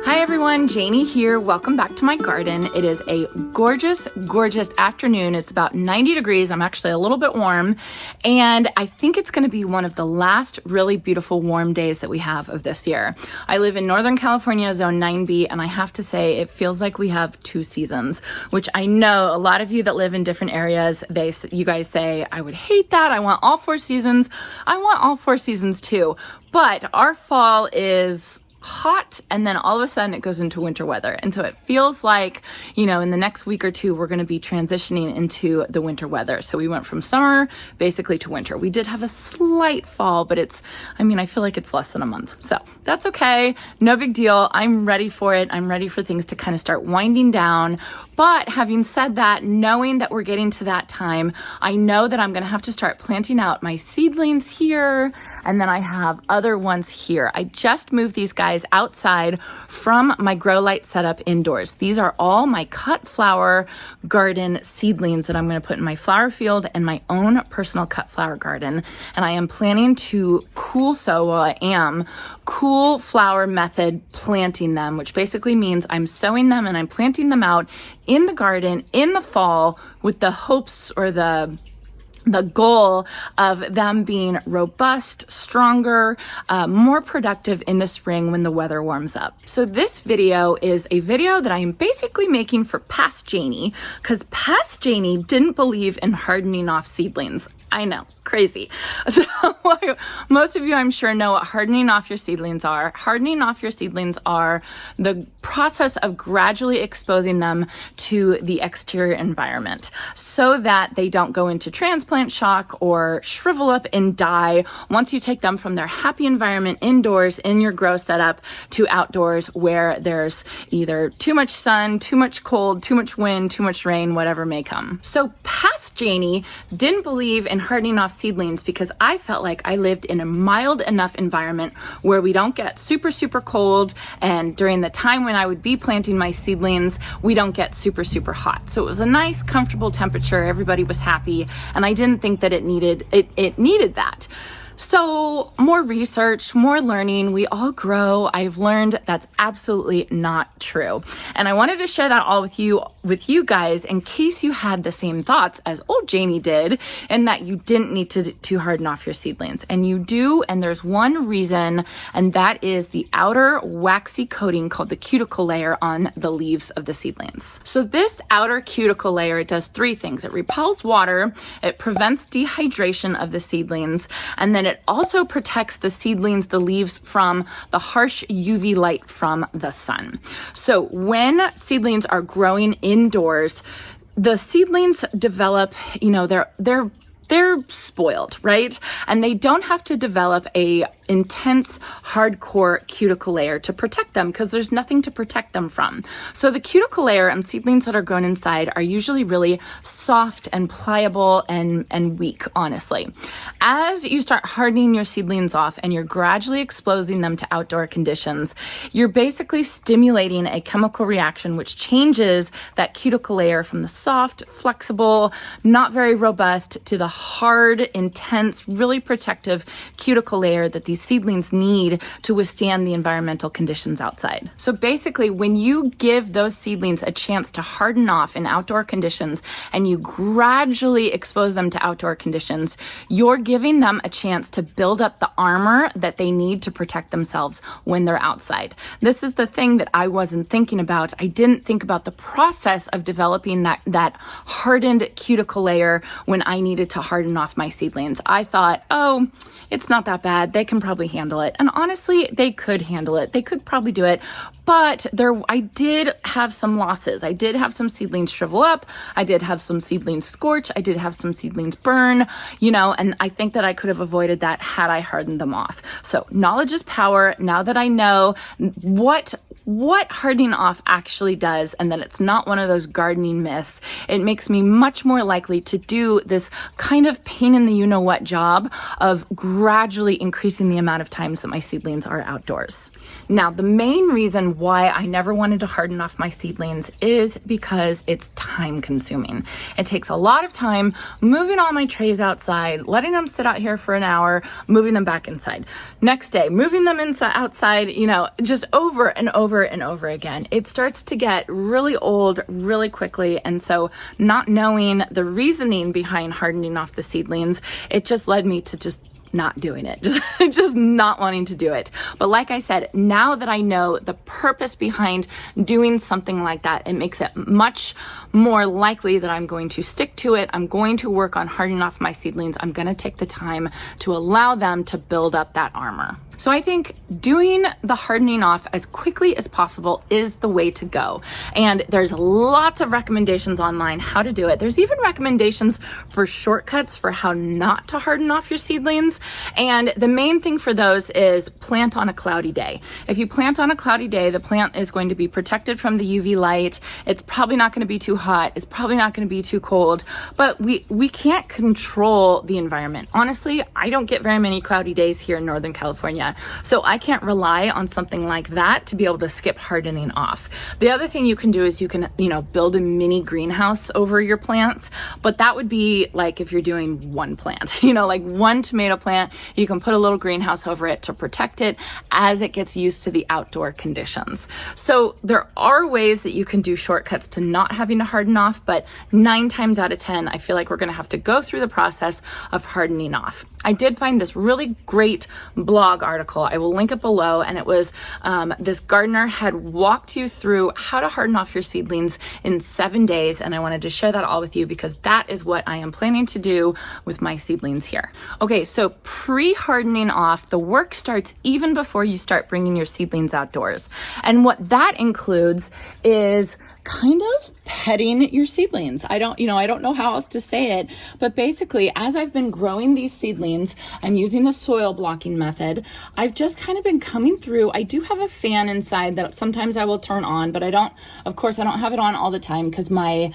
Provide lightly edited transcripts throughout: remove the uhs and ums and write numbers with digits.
Hi everyone, Janey here. Welcome back to my garden. It is a gorgeous, gorgeous afternoon. It's about 90 degrees. I'm actually a little bit warm, and I think it's going to be one of the last really beautiful warm days that we have of this year. I live in Northern California, Zone 9B, and I have to say it feels like we have two seasons, which I know a lot of you that live in different areas, you guys say, I would hate that. I want all four seasons. I want all four seasons too, but our fall is hot, and then all of a sudden it goes into winter weather. And so it feels like, in the next week or two, we're going to be transitioning into the winter weather. So we went from summer basically to winter. We did have a slight fall, but I feel like it's less than a month. So that's okay. No big deal. I'm ready for it. I'm ready for things to kind of start winding down. But having said that, knowing that we're getting to that time, I know that I'm going to have to start planting out my seedlings here. And then I have other ones here. I just moved these guys outside from my grow light setup indoors. These are all my cut flower garden seedlings that I'm going to put in my flower field and my own personal cut flower garden. And I am planning to cool flower method planting them, which basically means I'm sowing them and I'm planting them out in the garden in the fall with the hopes or the goal of them being robust, stronger, more productive in the spring when the weather warms up. So this video is a video that I am basically making for past Janey, because past Janey didn't believe in hardening off seedlings. I know, crazy. So most of you, I'm sure, know what hardening off your seedlings are. Hardening off your seedlings are the process of gradually exposing them to the exterior environment so that they don't go into transplant shock or shrivel up and die once you take them from their happy environment indoors in your grow setup to outdoors where there's either too much sun, too much cold, too much wind, too much rain, whatever may come. So past Janey didn't believe in hardening off seedlings because I felt like I lived in a mild enough environment where we don't get super, super cold, and during the time when I would be planting my seedlings, we don't get super, super hot. So it was a nice, comfortable temperature. Everybody was happy, and I didn't think that it needed that. So more research, more learning, we all grow. I've learned that's absolutely not true. And I wanted to share that all with you guys in case you had the same thoughts as old Janey did, and that you didn't need to harden off your seedlings. And you do, and there's one reason, and that is the outer waxy coating called the cuticle layer on the leaves of the seedlings. So this outer cuticle layer, it does three things. It repels water, it prevents dehydration of the seedlings, and then it also protects the seedlings, the leaves, from the harsh UV light from the sun. So when seedlings are growing indoors, the seedlings develop, they're spoiled, right? And they don't have to develop a intense, hardcore cuticle layer to protect them because there's nothing to protect them from. So the cuticle layer on seedlings that are grown inside are usually really soft and pliable and weak, honestly. As you start hardening your seedlings off and you're gradually exposing them to outdoor conditions, you're basically stimulating a chemical reaction which changes that cuticle layer from the soft, flexible, not very robust to the hard, intense, really protective cuticle layer that these seedlings need to withstand the environmental conditions outside. So basically, when you give those seedlings a chance to harden off in outdoor conditions and you gradually expose them to outdoor conditions, you're giving them a chance to build up the armor that they need to protect themselves when they're outside. This is the thing that I wasn't thinking about. I didn't think about the process of developing that hardened cuticle layer when I needed to harden off my seedlings. I thought, oh, it's not that bad. They can probably handle it. And honestly, they could handle it. They could probably do it. But I did have some losses. I did have some seedlings shrivel up. I did have some seedlings scorch. I did have some seedlings burn, and I think that I could have avoided that had I hardened them off. So knowledge is power. Now that I know what hardening off actually does, and that it's not one of those gardening myths, it makes me much more likely to do this kind of pain in the you-know-what job of gradually increasing the amount of times that my seedlings are outdoors. Now, the main reason why I never wanted to harden off my seedlings is because it's time consuming. It takes a lot of time moving all my trays outside, letting them sit out here for an hour, moving them back inside. Next day, moving them outside, just over and over over and over again. It starts to get really old really quickly. And so not knowing the reasoning behind hardening off the seedlings, it just led me to just not doing it, just not wanting to do it. But like I said, now that I know the purpose behind doing something like that, it makes it much more likely that I'm going to stick to it. I'm going to work on hardening off my seedlings. I'm going to take the time to allow them to build up that armor. So I think doing the hardening off as quickly as possible is the way to go. And there's lots of recommendations online how to do it. There's even recommendations for shortcuts for how not to harden off your seedlings. And the main thing for those is plant on a cloudy day. If you plant on a cloudy day, the plant is going to be protected from the UV light. It's probably not going to be too hot. It's probably not going to be too cold, but we can't control the environment. Honestly, I don't get very many cloudy days here in Northern California. So I can't rely on something like that to be able to skip hardening off. The other thing you can do is you can, build a mini greenhouse over your plants, but that would be like if you're doing one plant, like one tomato plant, you can put a little greenhouse over it to protect it as it gets used to the outdoor conditions. So there are ways that you can do shortcuts to not having to harden off, but 9 times out of 10, I feel like we're going to have to go through the process of hardening off. I did find this really great blog article. I will link it below. And it was this gardener had walked you through how to harden off your seedlings in 7 days. And I wanted to share that all with you because that is what I am planning to do with my seedlings here. Okay, so pre-hardening off, the work starts even before you start bringing your seedlings outdoors. And what that includes is kind of petting your seedlings. I don't know how else to say it, but basically as I've been growing these seedlings, I'm using the soil blocking method. I've just kind of been coming through. I do have a fan inside that sometimes I will turn on, but I don't have it on all the time because my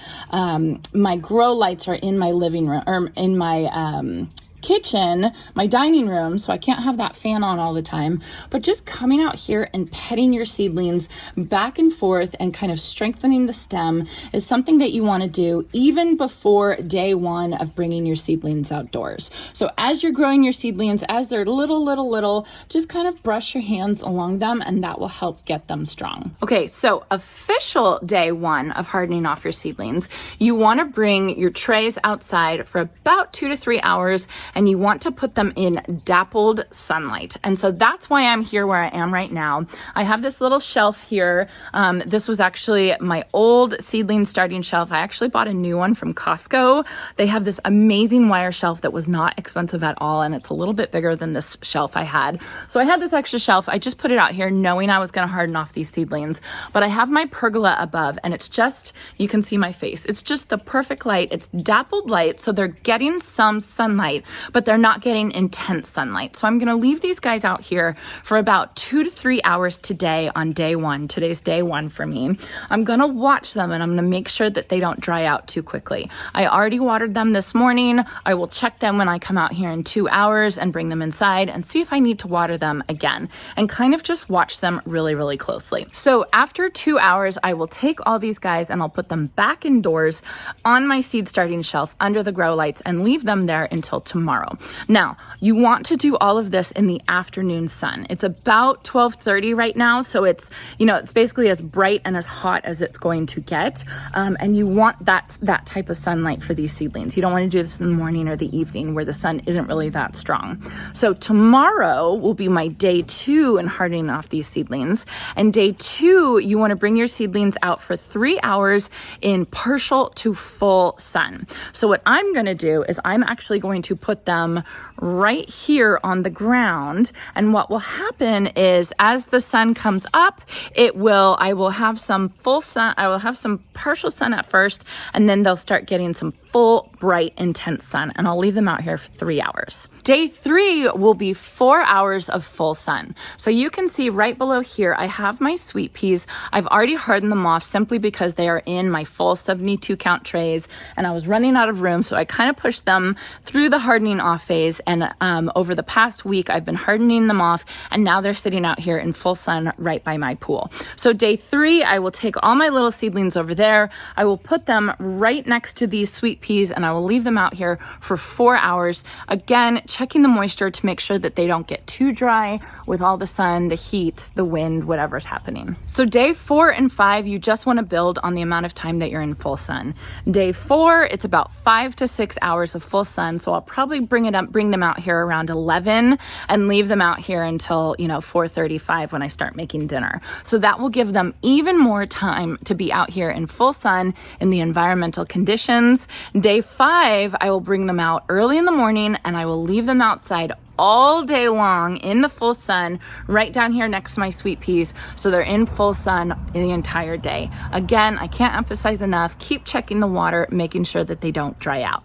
grow lights are in my living room or in my kitchen, my dining room, so I can't have that fan on all the time. But just coming out here and petting your seedlings back and forth and kind of strengthening the stem is something that you want to do even before day 1 of bringing your seedlings outdoors. So as you're growing your seedlings, as they're little, just kind of brush your hands along them and that will help get them strong. Okay, so official day 1 of hardening off your seedlings, you want to bring your trays outside for about 2 to 3 hours and you want to put them in dappled sunlight. And so that's why I'm here where I am right now. I have this little shelf here. This was actually my old seedling starting shelf. I actually bought a new one from Costco. They have this amazing wire shelf that was not expensive at all, and it's a little bit bigger than this shelf I had. So I had this extra shelf. I just put it out here knowing I was going to harden off these seedlings. But I have my pergola above, and it's just, you can see my face. It's just the perfect light. It's dappled light, so they're getting some sunlight, but they're not getting intense sunlight. So I'm going to leave these guys out here for about 2 to 3 hours today on day 1. Today's day 1 for me. I'm going to watch them and I'm going to make sure that they don't dry out too quickly. I already watered them this morning. I will check them when I come out here in 2 hours and bring them inside and see if I need to water them again and kind of just watch them really, really closely. So after 2 hours, I will take all these guys and I'll put them back indoors on my seed starting shelf under the grow lights and leave them there until tomorrow. Now, you want to do all of this in the afternoon sun. It's about 12:30 right now, so it's basically as bright and as hot as it's going to get, and you want that type of sunlight for these seedlings. You don't want to do this in the morning or the evening where the sun isn't really that strong. So tomorrow will be my day 2 in hardening off these seedlings, and day 2, you want to bring your seedlings out for 3 hours in partial to full sun. So what I'm going to do is I'm actually going to put them right here on the ground. And what will happen is as the sun comes up, I will have some full sun. I will have some partial sun at first, and then they'll start getting some full, bright, intense sun. And I'll leave them out here for 3 hours. Day 3 will be 4 hours of full sun. So you can see right below here, I have my sweet peas. I've already hardened them off simply because they are in my full 72 count trays and I was running out of room. So I kind of pushed them through the hardening off phase. And over the past week, I've been hardening them off and now they're sitting out here in full sun right by my pool. So day 3, I will take all my little seedlings over there. I will put them right next to these sweet peas, and I will leave them out here for 4 hours. Again, checking the moisture to make sure that they don't get too dry with all the sun, the heat, the wind, whatever's happening. So day 4 and 5, you just want to build on the amount of time that you're in full sun. Day 4, it's about 5 to 6 hours of full sun. So I'll probably bring them out here around 11 and leave them out here until, 4:35 when I start making dinner. So that will give them even more time to be out here in full sun in the environmental conditions. Day 5, I will bring them out early in the morning and I will leave them outside all day long in the full sun right down here next to my sweet peas, so they're in full sun the entire day. Again, I can't emphasize enough, keep checking the water, making sure that they don't dry out.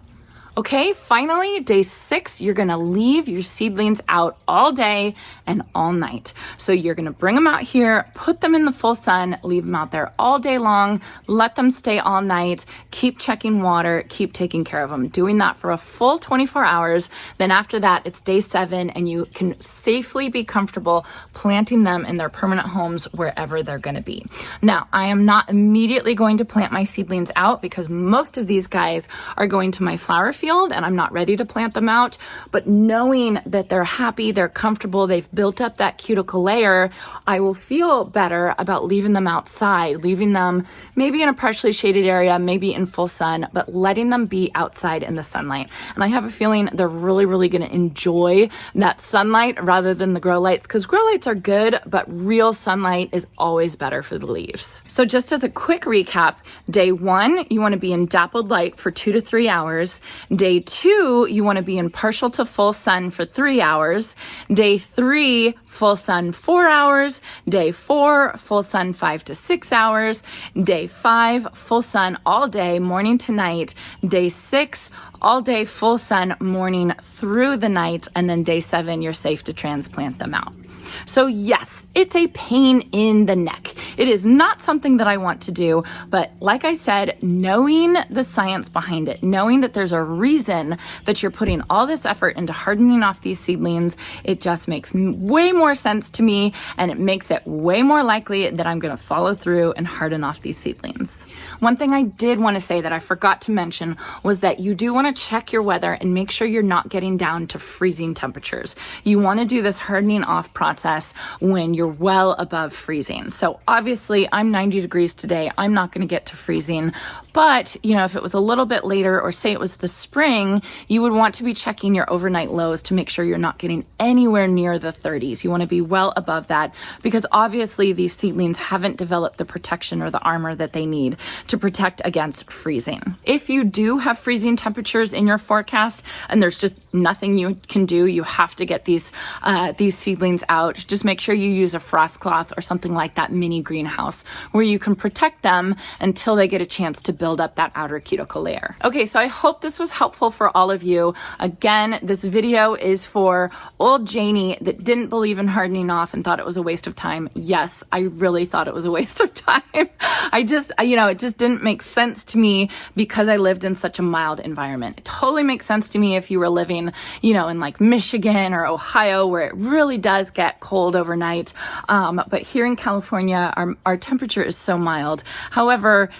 Okay, finally, day 6, you're gonna leave your seedlings out all day and all night. So you're gonna bring them out here, put them in the full sun, leave them out there all day long, let them stay all night, keep checking water, keep taking care of them. Doing that for a full 24 hours. Then after that, it's day 7 and you can safely be comfortable planting them in their permanent homes wherever they're gonna be. Now, I am not immediately going to plant my seedlings out because most of these guys are going to my flower field and I'm not ready to plant them out, but knowing that they're happy, they're comfortable, they've built up that cuticle layer, I will feel better about leaving them outside, leaving them maybe in a partially shaded area, maybe in full sun, but letting them be outside in the sunlight. And I have a feeling they're really, really going to enjoy that sunlight rather than the grow lights, because grow lights are good, but real sunlight is always better for the leaves. So just as a quick recap, day 1, you want to be in dappled light for 2 to 3 hours. Day 2, you want to be in partial to full sun for 3 hours. Day 3, full sun 4 hours. Day 4, full sun 5 to 6 hours. Day 5, full sun all day, morning to night. Day 6, all day full sun, morning through the night. And then day 7, you're safe to transplant them out. So yes, it's a pain in the neck. It is not something that I want to do, but like I said, knowing the science behind it, knowing that there's a reason that you're putting all this effort into hardening off these seedlings, it just makes way more sense to me, and it makes it way more likely that I'm going to follow through and harden off these seedlings. One thing I did want to say that I forgot to mention was that you do want to check your weather and make sure you're not getting down to freezing temperatures. You want to do this hardening off process when you're well above freezing. So obviously I'm 90 degrees today. I'm not going to get to freezing, but if it was a little bit later, or say it was the spring, you would want to be checking your overnight lows to make sure you're not getting anywhere near the 30s. You want to be well above that, because obviously these seedlings haven't developed the protection or the armor that they need to protect against freezing. If you do have freezing temperatures in your forecast and there's just nothing you can do, you have to get these seedlings out, just make sure you use a frost cloth or something like that mini greenhouse where you can protect them until they get a chance to build up that outer cuticle layer. Okay, so I hope this was helpful for all of you. Again, this video is for old Janey that didn't believe in hardening off and thought it was a waste of time. Yes, I really thought it was a waste of time. It just didn't make sense to me because I lived in such a mild environment. It totally makes sense to me if you were living, in like Michigan or Ohio, where it really does get cold overnight. But here in California, our temperature is so mild. However,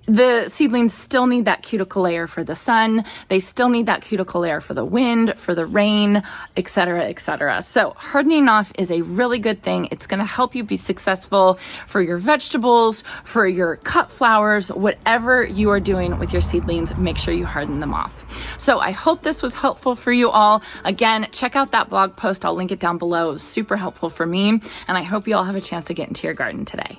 the seedlings still need that cuticle layer for the sun. They still need that cuticle layer for the wind, for the rain, etc., etc. So hardening off is a really good thing. It's going to help you be successful for your vegetables, for your cut flowers, whatever you are doing with your seedlings, make sure you harden them off. So I hope this was helpful for you all. Again, check out that blog post. I'll link it down below. It was super helpful for me. And I hope you all have a chance to get into your garden today.